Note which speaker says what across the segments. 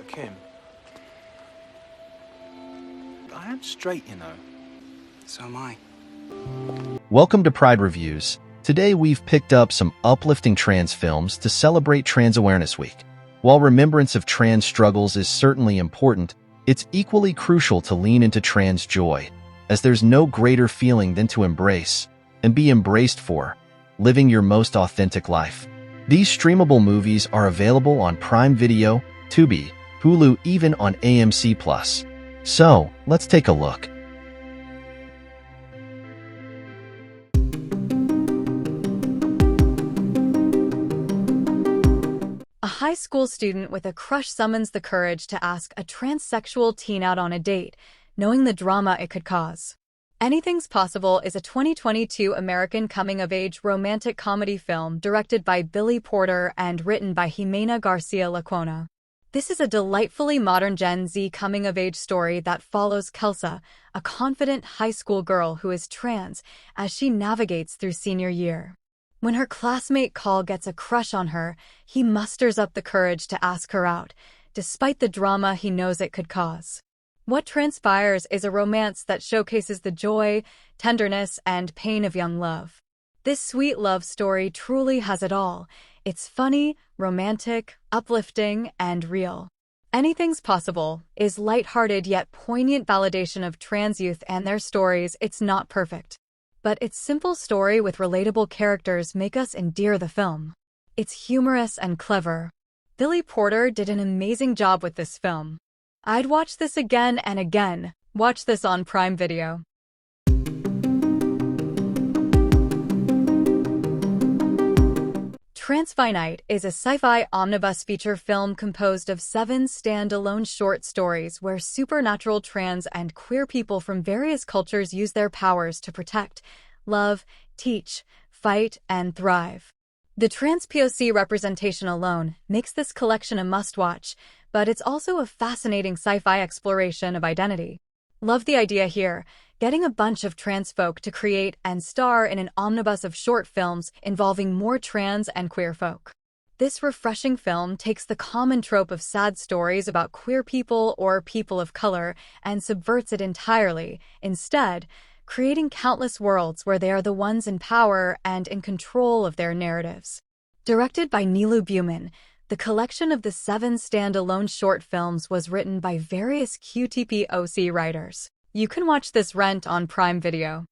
Speaker 1: Kim, I am straight, you know.
Speaker 2: So am I.
Speaker 3: Welcome to Pride Reviews. Today we've picked up some uplifting trans films to celebrate Trans Awareness Week. While remembrance of trans struggles is certainly important, it's equally crucial to lean into trans joy, as there's no greater feeling than to embrace, and be embraced for, living your most authentic life. These streamable movies are available on Prime Video, Tubi, Hulu, even on AMC+. So, let's take a look.
Speaker 4: A high school student with a crush summons the courage to ask a transsexual teen out on a date, knowing the drama it could cause. Anything's Possible is a 2022 American coming-of-age romantic comedy film directed by Billy Porter and written by Jimena Garcia Lecuona. This is a delightfully modern Gen Z coming-of-age story that follows Kelsa, a confident high school girl who is trans, as she navigates through senior year. When her classmate Call gets a crush on her, he musters up the courage to ask her out, despite the drama he knows it could cause. What transpires is a romance that showcases the joy, tenderness, and pain of young love. This sweet love story truly has it all. It's funny, romantic, uplifting, and real. Anything's Possible is lighthearted yet poignant validation of trans youth and their stories. It's not perfect, but its simple story with relatable characters make us endear the film. It's humorous and clever. Billy Porter did an amazing job with this film. I'd watch this again and again. Watch this on Prime Video. Transfinite is a sci-fi omnibus feature film composed of 7 standalone short stories where supernatural trans and queer people from various cultures use their powers to protect, love, teach, fight, and thrive. The trans POC representation alone makes this collection a must-watch, but it's also a fascinating sci-fi exploration of identity. Love the idea here, getting a bunch of trans folk to create and star in an omnibus of short films involving more trans and queer folk. This refreshing film takes the common trope of sad stories about queer people or people of color and subverts it entirely, instead, creating countless worlds where they are the ones in power and in control of their narratives. Directed by Nilu Buman, the collection of the 7 standalone short films was written by various QTPOC writers. You can watch this rent on Prime Video.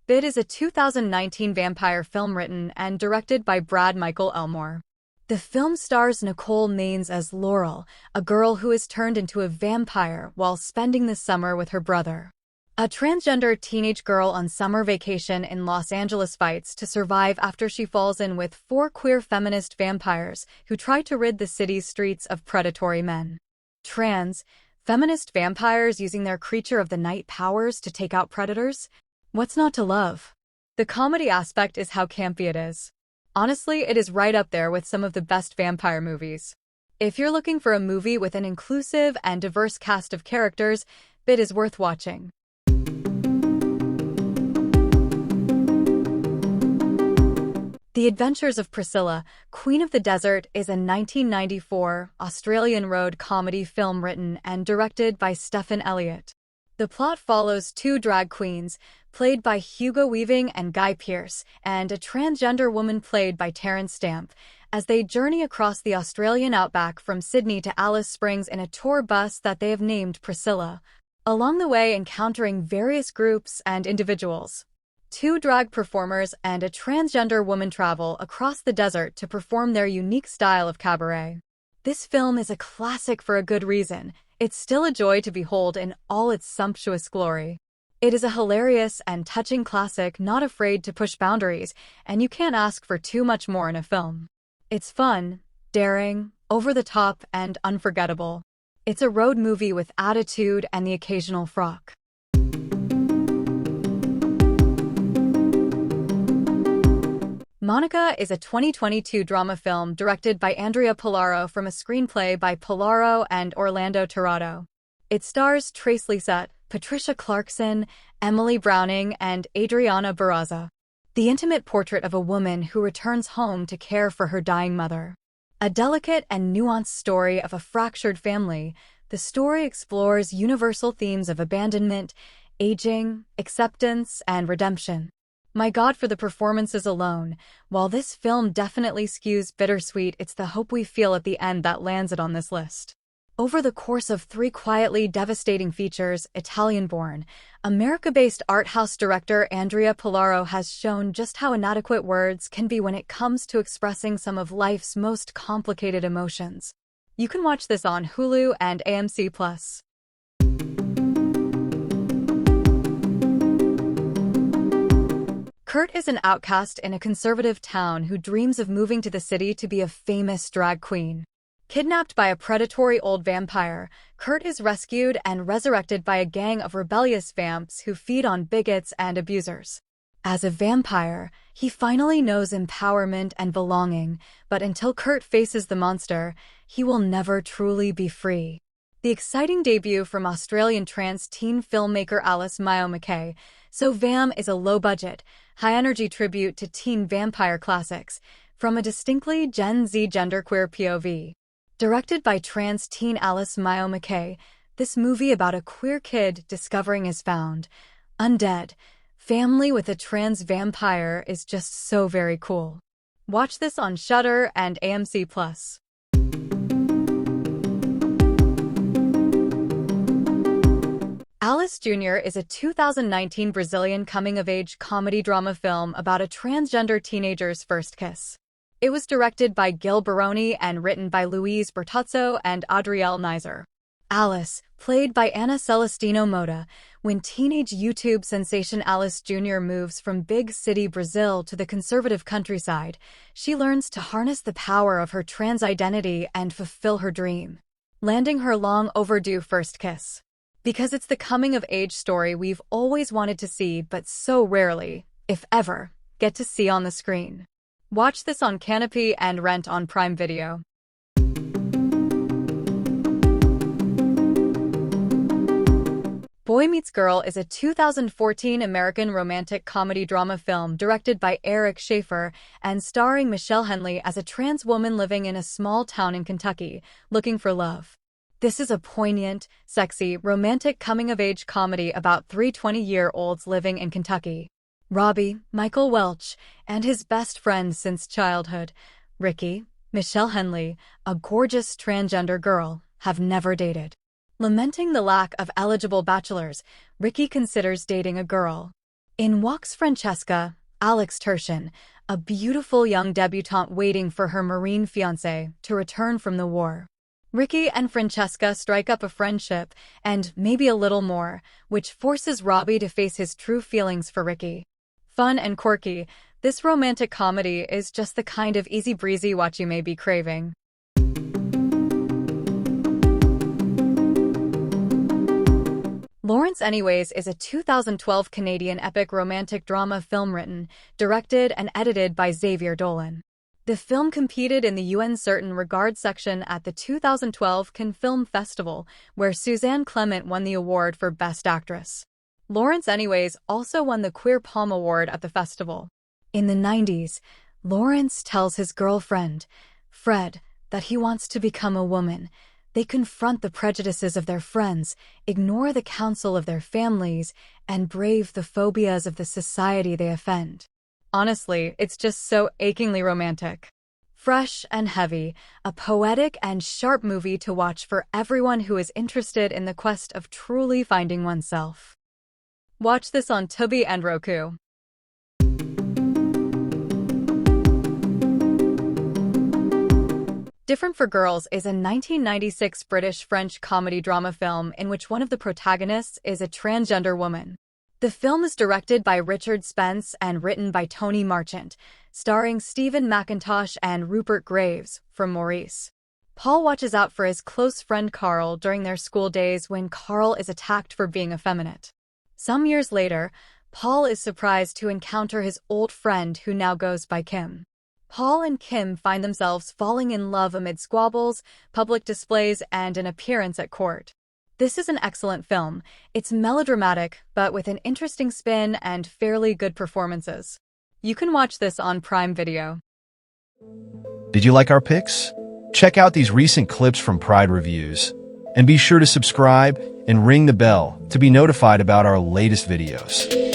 Speaker 4: Bid is a 2019 vampire film written and directed by Brad Michael Elmore. The film stars Nicole Maines as Laurel, a girl who is turned into a vampire while spending the summer with her brother. A transgender teenage girl on summer vacation in Los Angeles fights to survive after she falls in with 4 queer feminist vampires who try to rid the city's streets of predatory men. Trans, feminist vampires using their creature of the night powers to take out predators? What's not to love? The comedy aspect is how campy it is. Honestly, it is right up there with some of the best vampire movies. If you're looking for a movie with an inclusive and diverse cast of characters, Bid is worth watching. The Adventures of Priscilla, Queen of the Desert is a 1994 Australian road comedy film written and directed by Stephen Elliott. The plot follows 2 drag queens, played by Hugo Weaving and Guy Pearce, and a transgender woman played by Terence Stamp, as they journey across the Australian outback from Sydney to Alice Springs in a tour bus that they have named Priscilla, along the way encountering various groups and individuals. 2 drag performers and a transgender woman travel across the desert to perform their unique style of cabaret. This film is a classic for a good reason. It's still a joy to behold in all its sumptuous glory. It is a hilarious and touching classic not afraid to push boundaries, and you can't ask for too much more in a film. It's fun, daring, over the top, and unforgettable. It's a road movie with attitude and the occasional frock. Monica is a 2022 drama film directed by Andrea Pallaro from a screenplay by Pallaro and Orlando Tirado. It stars Trace Lysette, Patricia Clarkson, Emily Browning, and Adriana Barraza. the intimate portrait of a woman who returns home to care for her dying mother. A delicate and nuanced story of a fractured family, the story explores universal themes of abandonment, aging, acceptance, and redemption. My God, for the performances alone, while this film definitely skews bittersweet, it's the hope we feel at the end that lands it on this list. Over the course of 3 quietly devastating features, Italian-born, America-based art house director Andrea Pallaro has shown just how inadequate words can be when it comes to expressing some of life's most complicated emotions. You can watch this on Hulu and AMC+. Kurt is an outcast in a conservative town who dreams of moving to the city to be a famous drag queen. Kidnapped by a predatory old vampire, Kurt is rescued and resurrected by a gang of rebellious vamps who feed on bigots and abusers. As a vampire, he finally knows empowerment and belonging, but until Kurt faces the monster, he will never truly be free. The exciting debut from Australian trans teen filmmaker Alice Mayo-McKay, So Vam is a low-budget, high-energy tribute to teen vampire classics from a distinctly Gen Z genderqueer POV. Directed by trans teen Alice Mayo-McKay, this movie about a queer kid discovering his found, undead, family with a trans vampire is just so very cool. Watch this on Shudder and AMC+. Alice Jr. is a 2019 Brazilian coming-of-age comedy-drama film about a transgender teenager's first kiss. It was directed by Gil Baroni and written by Luiz Bertozzo and Adrielle Nizer. Alice, played by Ana Celestino Moda, when teenage YouTube sensation Alice Jr. moves from big city Brazil to the conservative countryside, she learns to harness the power of her trans identity and fulfill her dream, landing her long-overdue first kiss. Because it's the coming-of-age story we've always wanted to see but so rarely, if ever, get to see on the screen. Watch this on Canopy and rent on Prime Video. Boy Meets Girl is a 2014 American romantic comedy drama film directed by Eric Schaefer and starring Michelle Henley as a trans woman living in a small town in Kentucky, looking for love. This is a poignant, sexy, romantic coming-of-age comedy about 3 20-year-olds living in Kentucky. Robbie, Michael Welch, and his best friend since childhood, Ricky, Michelle Henley, a gorgeous transgender girl, have never dated. Lamenting the lack of eligible bachelors, Ricky considers dating a girl. In walks Francesca, Alex Turshin, a beautiful young debutante waiting for her Marine fiancé to return from the war. Ricky and Francesca strike up a friendship, and maybe a little more, which forces Robbie to face his true feelings for Ricky. Fun and quirky, this romantic comedy is just the kind of easy-breezy watch you may be craving. Lawrence Anyways is a 2012 Canadian epic romantic drama film written, directed, and edited by Xavier Dolan. The film competed in the UN Certain Regard section at the 2012 Cannes Film Festival, where Suzanne Clement won the award for Best Actress. Lawrence Anyways also won the Queer Palm Award at the festival. In the 90s, Lawrence tells his girlfriend, Fred, that he wants to become a woman. They confront the prejudices of their friends, ignore the counsel of their families, and brave the phobias of the society they offend. Honestly, it's just so achingly romantic. Fresh and heavy, a poetic and sharp movie to watch for everyone who is interested in the quest of truly finding oneself. Watch this on Tubi and Roku. Different for Girls is a 1996 British-French comedy-drama film in which one of the protagonists is a transgender woman. The film is directed by Richard Spence and written by Tony Marchant, starring Stephen McIntosh and Rupert Graves, from Maurice. Paul watches out for his close friend Carl during their school days when Carl is attacked for being effeminate. Some years later, Paul is surprised to encounter his old friend who now goes by Kim. Paul and Kim find themselves falling in love amid squabbles, public displays, and an appearance at court. This is an excellent film. It's melodramatic, but with an interesting spin and fairly good performances. You can watch this on Prime Video.
Speaker 3: Did you like our picks? Check out these recent clips from Pride Reviews. And be sure to subscribe and ring the bell to be notified about our latest videos.